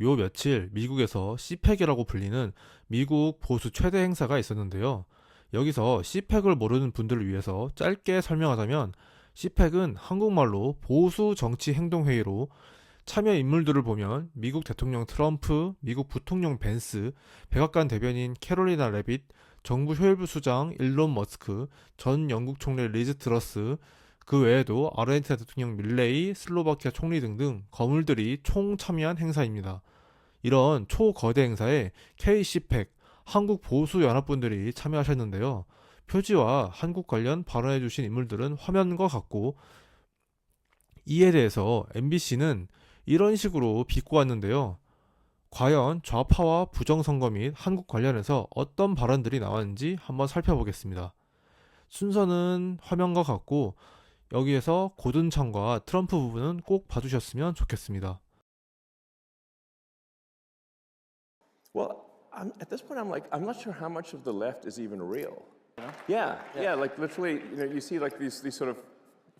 요 며칠 미국에서 Cpac이라고 불리는 미국 보수 최대 행사가 있었는데요. 여기서 Cpac을 모르는 분들을 위해서 짧게 설명하자면 Cpac은 한국말로 보수 정치 행동회의로 참여 인물들을 보면 미국 대통령 트럼프, 미국 부통령 벤스, 백악관 대변인 캐롤리나 레빗, 정부 효율부 수장 일론 머스크, 전 영국 총리 리즈 트러스, 그 외에도 아르헨티나 대통령 밀레이, 슬로바키아 총리 등등 거물들이 총 참여한 행사입니다. 이런 초거대 행사에 Cpac, 한국 보수연합분들이 참여하셨는데요. 표지와 한국 관련 발언해주신 인물들은 화면과 같고, 이에 대해서 MBC는 이런 식으로 비꼬았는데요. 과연 좌파와 부정선거 및 한국 관련해서 어떤 발언들이 나왔는지 한번 살펴보겠습니다. 순서는 화면과 같고 여기에서 고든창과 트럼프 부분은 꼭 봐주셨으면 좋겠습니다. Well, at this point, I'm not sure how much of the left is even real. Yeah. Like literally, you see like these sort of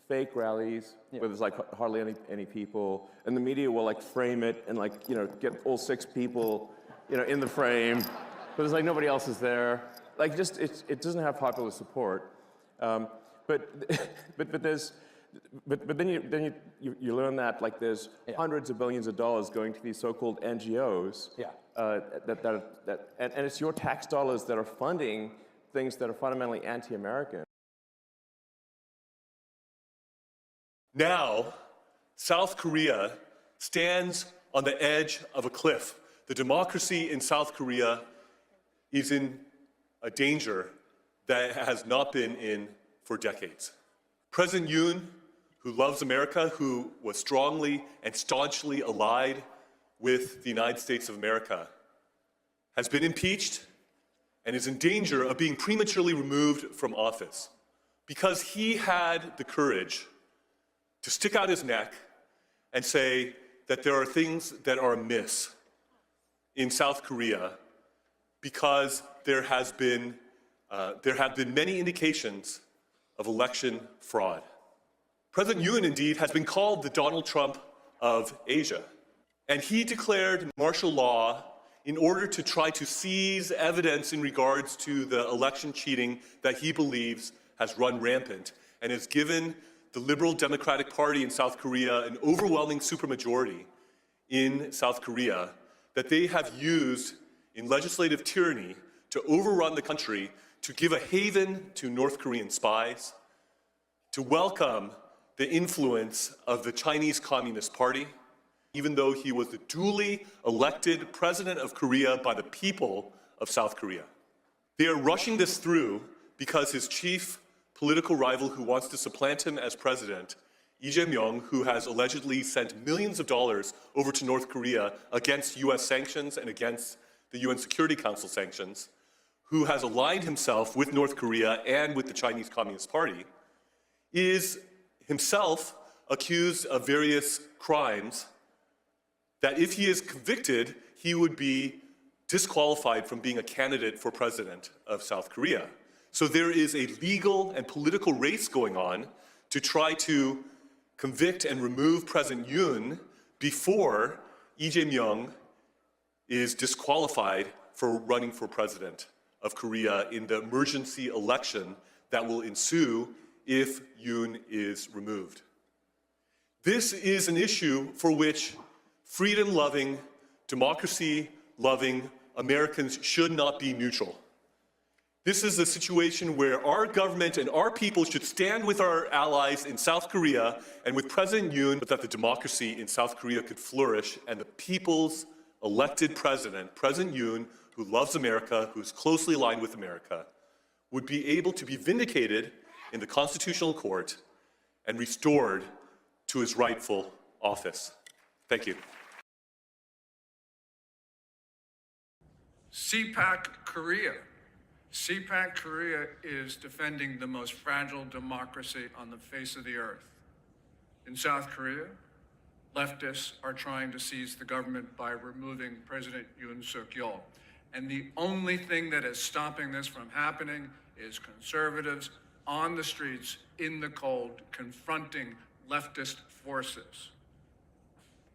fake rallies where there's like hardly any people, and the media will like frame it and like get all 6 people in the frame, but there's like nobody else is there. Like just it doesn't have popular support. But then you learn that like there's hundreds of billions of dollars going to these so-called NGOs. And it's your tax dollars that are funding things that are fundamentally anti-American. Now, South Korea stands on the edge of a cliff. The democracy in South Korea is in a danger that it has not been in for decades. President Yoon, who loves America, who was strongly and staunchly allied with the United States of America, has been impeached and is in danger of being prematurely removed from office because he had the courage to stick out his neck and say that there are things that are amiss in South Korea because there have been many indications of election fraud. President Yoon, indeed, has been called the Donald Trump of Asia, and he declared martial law in order to try to seize evidence in regards to the election cheating that he believes has run rampant and has given the Liberal Democratic Party in South Korea an overwhelming supermajority in South Korea that they have used in legislative tyranny to overrun the country, to give a haven to North Korean spies, to welcome the influence of the Chinese Communist Party, even though he was the duly elected president of Korea by the people of South Korea. They are rushing this through because his chief political rival who wants to supplant him as president, Lee Jae-myung, who has allegedly sent millions of dollars over to North Korea against US sanctions and against the UN Security Council sanctions, who has aligned himself with North Korea and with the Chinese Communist Party, is himself accused of various crimes that if he is convicted, he would be disqualified from being a candidate for president of South Korea. So there is a legal and political race going on to try to convict and remove President Yoon before Lee Jae-myung is disqualified for running for president of Korea in the emergency election that will ensue if Yoon is removed. This is an issue for which freedom-loving, democracy-loving Americans should not be neutral. This is a situation where our government and our people should stand with our allies in South Korea and with President Yoon, but that the democracy in South Korea could flourish and the people's elected president, President Yoon, who loves America, who is closely aligned with America, would be able to be vindicated in the Constitutional Court and restored to his rightful office. Thank you. Cpac Korea. Cpac Korea is defending the most fragile democracy on the face of the earth. In South Korea, leftists are trying to seize the government by removing President Yoon Suk-yeol. And the only thing that is stopping this from happening is conservatives on the streets in the cold confronting leftist forces.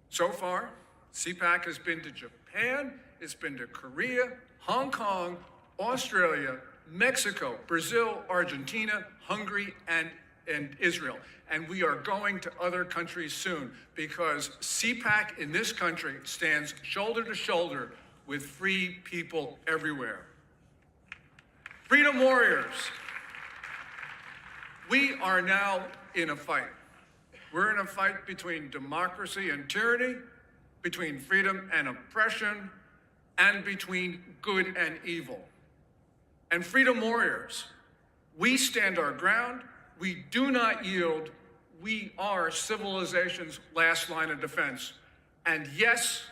So far, Cpac has been to Japan, it's been to Korea, Hong Kong, Australia, Mexico, Brazil, Argentina, Hungary, and Israel. And we are going to other countries soon because Cpac in this country stands shoulder to shoulder with free people everywhere. Freedom warriors, we are now in a fight. We're in a fight between democracy and tyranny, between freedom and oppression, and between good and evil. And freedom warriors, we stand our ground. We do not yield. We are civilization's last line of defense. And yes,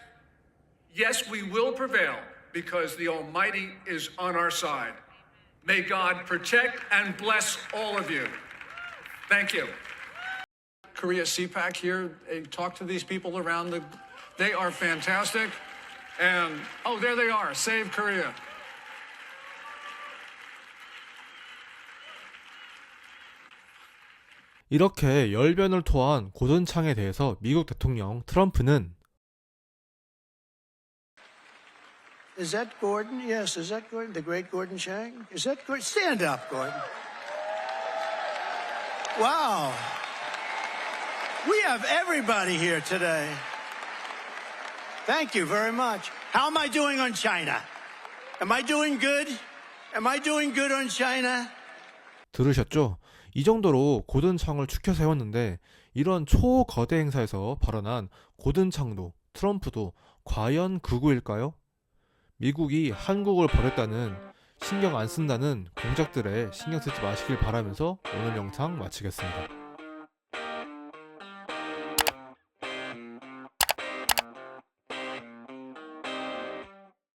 we will prevail because the Almighty is on our side. May God protect and bless all of you. Thank you. Korea Cpac here, talk to these people around they are fantastic. And, oh, there they are, Save Korea. 이렇게 열변을 토한 고든창에 대해서 미국 대통령 트럼프는 Is that Gordon? Yes, is that Gordon? The great Gordon Chang? Is that Gordon? Stand up, Gordon. Wow. We have everybody here today. Thank you very much. How am I doing on China? Am I doing good? Am I doing good on China? 들으셨죠? 이 정도로 고든창을 추켜 세웠는데 이런 초거대 행사에서 발언한 고든창도 트럼프도 과연 극우일까요? 미국이 한국을 버렸다는 신경 안 쓴다는 공작들에 신경 쓰지 마시길 바라면서 오늘 영상 마치겠습니다.